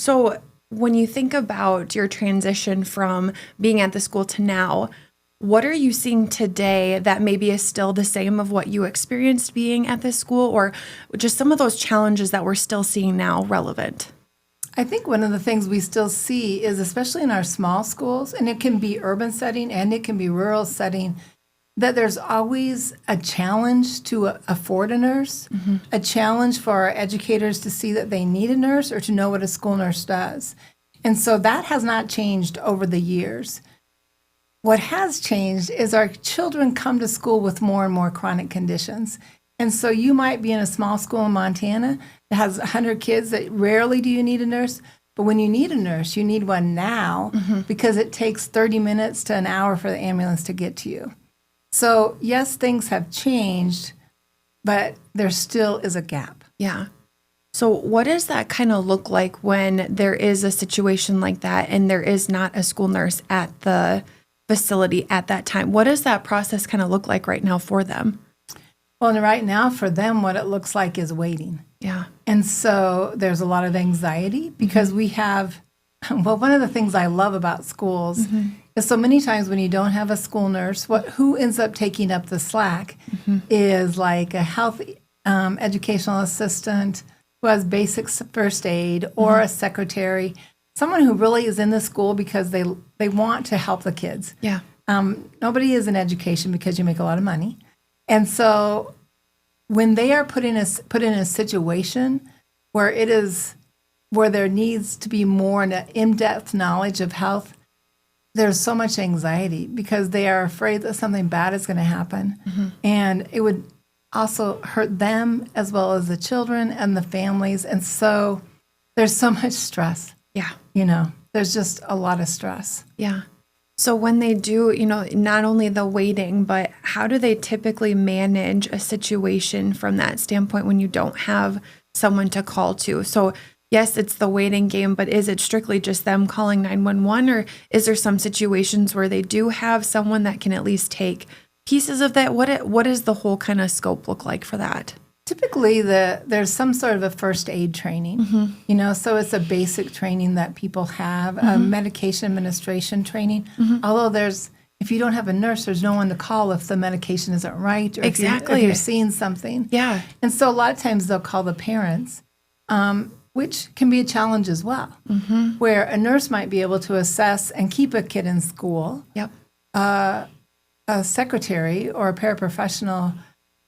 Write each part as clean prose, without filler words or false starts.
So when you think about your transition from being at the school to now, what are you seeing today that maybe is still the same of what you experienced being at this school, or just some of those challenges that we're still seeing now relevant? I think one of the things we still see is, especially in our small schools, and it can be urban setting and it can be rural setting, that there's always a challenge to afford a nurse, a challenge for our educators to see that they need a nurse or to know what a school nurse does. And so that has not changed over the years. What has changed is our children come to school with more and more chronic conditions. And so you might be in a small school in Montana that has 100 kids that rarely do you need a nurse. But when you need a nurse, you need one now because it takes 30 minutes to an hour for the ambulance to get to you. So yes, things have changed, but there still is a gap. Yeah. So what does that kind of look like when there is a situation like that and there is not a school nurse at the facility at that time? What does that process kind of look like right now for them? Well, and right now for them, what it looks like is waiting. Yeah. And so there's a lot of anxiety because we have, well, one of the things I love about schools is so many times when you don't have a school nurse, who ends up taking up the slack is like a health educational assistant who has basic first aid or a secretary, someone who really is in the school because they want to help the kids. Yeah. Nobody is in education because you make a lot of money. And so when they are put in a situation where there needs to be more in-depth knowledge of health, there's so much anxiety because they are afraid that something bad is going to happen. And it would also hurt them as well as the children and the families. And so there's so much stress. Yeah. There's just a lot of stress. Yeah. So when they do, not only the waiting, but how do they typically manage a situation from that standpoint when you don't have someone to call to? So yes, it's the waiting game, but is it strictly just them calling 911, or is there some situations where they do have someone that can at least take pieces of that? What does the whole kind of scope look like for that? Typically, there's some sort of a first aid training, so it's a basic training that people have, a medication administration training. Although if you don't have a nurse, there's no one to call if the medication isn't right or if you're seeing something. Yeah. And so a lot of times they'll call the parents, which can be a challenge as well, where a nurse might be able to assess and keep a kid in school. Yep. A secretary or a paraprofessional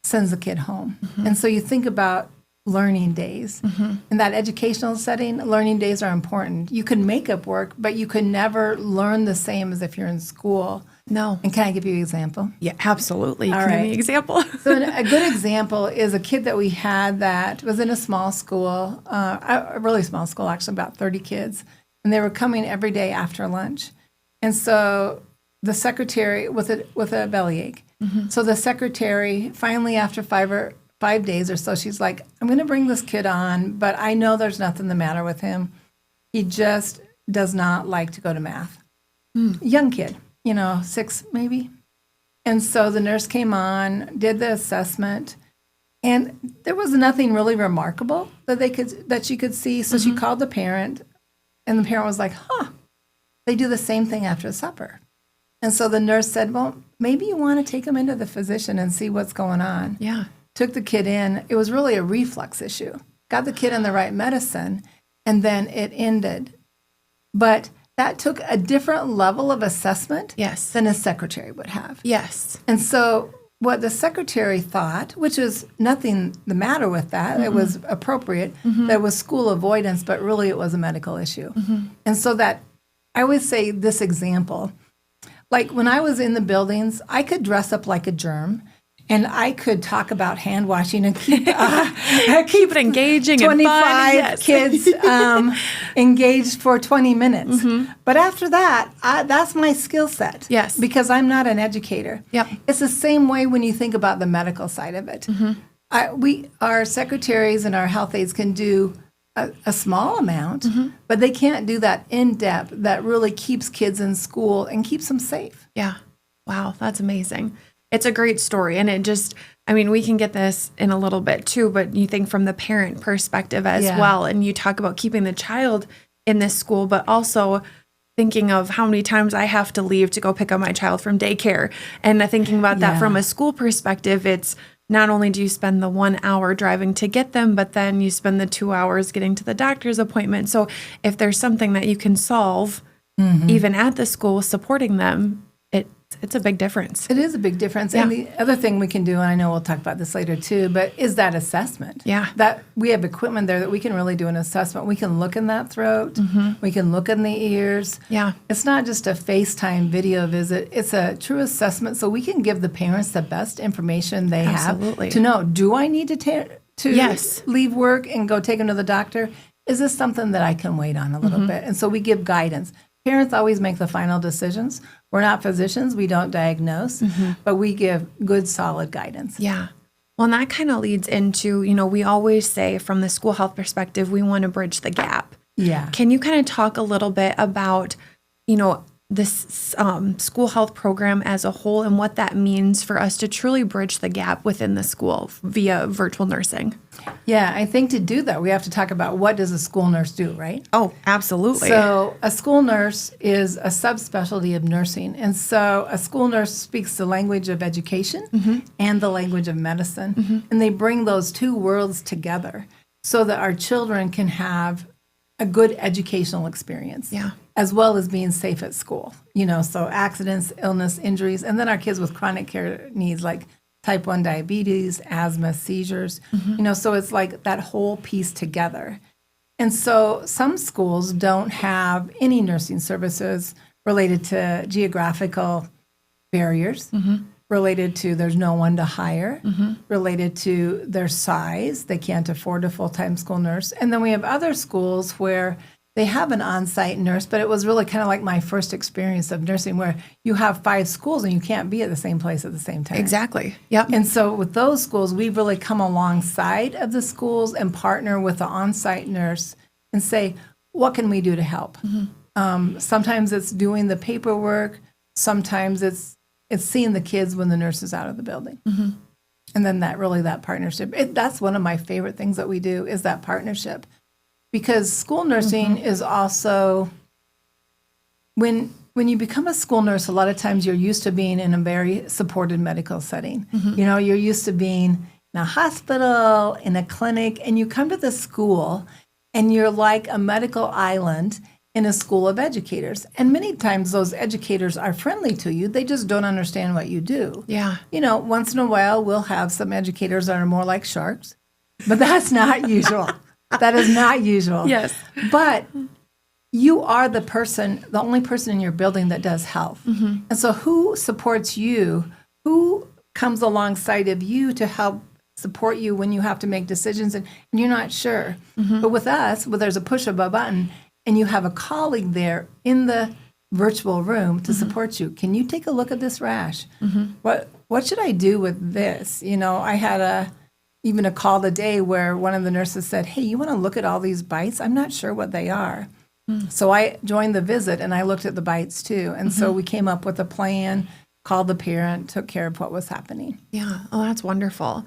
sends the kid home. And so you think about learning days. In that educational setting, learning days are important. You can make up work, but you can never learn the same as if you're in school. No. And can I give you an example? Yeah, absolutely. All Give me right. an example. So a good example is a kid that we had that was in a small school, a really small school, actually about 30 kids. And they were coming every day after lunch. And so the secretary with a bellyache. So the secretary finally, after 5 days or so, she's like, I'm going to bring this kid on, but I know there's nothing the matter with him. He just does not like to go to math. Young kid, 6 maybe. And so the nurse came on, did the assessment, and there was nothing really remarkable that she could see. So she called the parent, and the parent was like, they do the same thing after supper. And so the nurse said, well, maybe you want to take him into the physician and see what's going on. Yeah. Took the kid in. It was really a reflux issue. Got the kid on the right medicine, and then it ended. But that took a different level of assessment than a secretary would have. Yes. And so what the secretary thought, which was nothing the matter with that, it was appropriate, that was school avoidance, but really it was a medical issue. And so that, I always say this example, like when I was in the buildings, I could dress up like a germ, and I could talk about hand washing and keep it engaging 25 and fun. Kids engaged for 20 minutes. But after that, that's my skill set. Yes. Because I'm not an educator. Yep. It's the same way when you think about the medical side of it. Our secretaries and our health aides can do a small amount, but they can't do that in depth that really keeps kids in school and keeps them safe. Yeah. Wow, that's amazing. It's a great story. And it just, we can get this in a little bit too, but you think from the parent perspective as well. And you talk about keeping the child in this school, but also thinking of how many times I have to leave to go pick up my child from daycare. And thinking about that from a school perspective, it's not only do you spend the 1 hour driving to get them, but then you spend the 2 hours getting to the doctor's appointment. So if there's something that you can solve, even at the school, supporting them, it's a big difference. It is a big difference. Yeah. And the other thing we can do, and I know we'll talk about this later too, but is that assessment. Yeah. That we have equipment there that we can really do an assessment. We can look in that throat. We can look in the ears. Yeah. It's not just a FaceTime video visit. It's a true assessment so we can give the parents the best information they Absolutely. have to know, do I need to Yes. leave work and go take them to the doctor? Is this something that I can wait on a little bit? And so we give guidance. Parents always make the final decisions. We're not physicians. We don't diagnose, but we give good, solid guidance. Yeah. Well, and that kind of leads into, we always say from the school health perspective, we want to bridge the gap. Yeah. Can you kind of talk a little bit about, this school health program as a whole and what that means for us to truly bridge the gap within the school via virtual nursing? Yeah, I think to do that, we have to talk about what does a school nurse do, right? Oh, absolutely. So a school nurse is a subspecialty of nursing. And so a school nurse speaks the language of education and the language of medicine. And they bring those two worlds together so that our children can have a good educational experience. Yeah. As well as being safe at school, so accidents, illness, injuries, and then our kids with chronic care needs like type 1 diabetes, asthma, seizures, so it's like that whole piece together. And so some schools don't have any nursing services related to geographical barriers, related to there's no one to hire, related to their size, they can't afford a full-time school nurse. And then we have other schools where they have an on-site nurse, but it was really kind of like my first experience of nursing where you have 5 schools and you can't be at the same place at the same time. Exactly. Yep. And so with those schools, we really come alongside of the schools and partner with the on-site nurse and say, what can we do to help? Sometimes it's doing the paperwork. Sometimes it's seeing the kids when the nurse is out of the building. And then that partnership. That's one of my favorite things that we do is that partnership. Because school nursing is also, when you become a school nurse, a lot of times you're used to being in a very supported medical setting. You're used to being in a hospital, in a clinic, and you come to the school and you're like a medical island in a school of educators. And many times those educators are friendly to you. They just don't understand what you do. Yeah. Once in a while we'll have some educators that are more like sharks, but that's not usual. That is not usual. Yes. But you are the only person in your building that does health. And so who supports you? Who comes alongside of you to help support you when you have to make decisions and you're not sure? But with us, there's a push of a button and you have a colleague there in the virtual room to support you. Can you take a look at this rash? What should I do with this? I had even a call today where one of the nurses said, hey, you want to look at all these bites? I'm not sure what they are. So I joined the visit and I looked at the bites too. And so we came up with a plan, called the parent, took care of what was happening. Yeah. Oh, that's wonderful.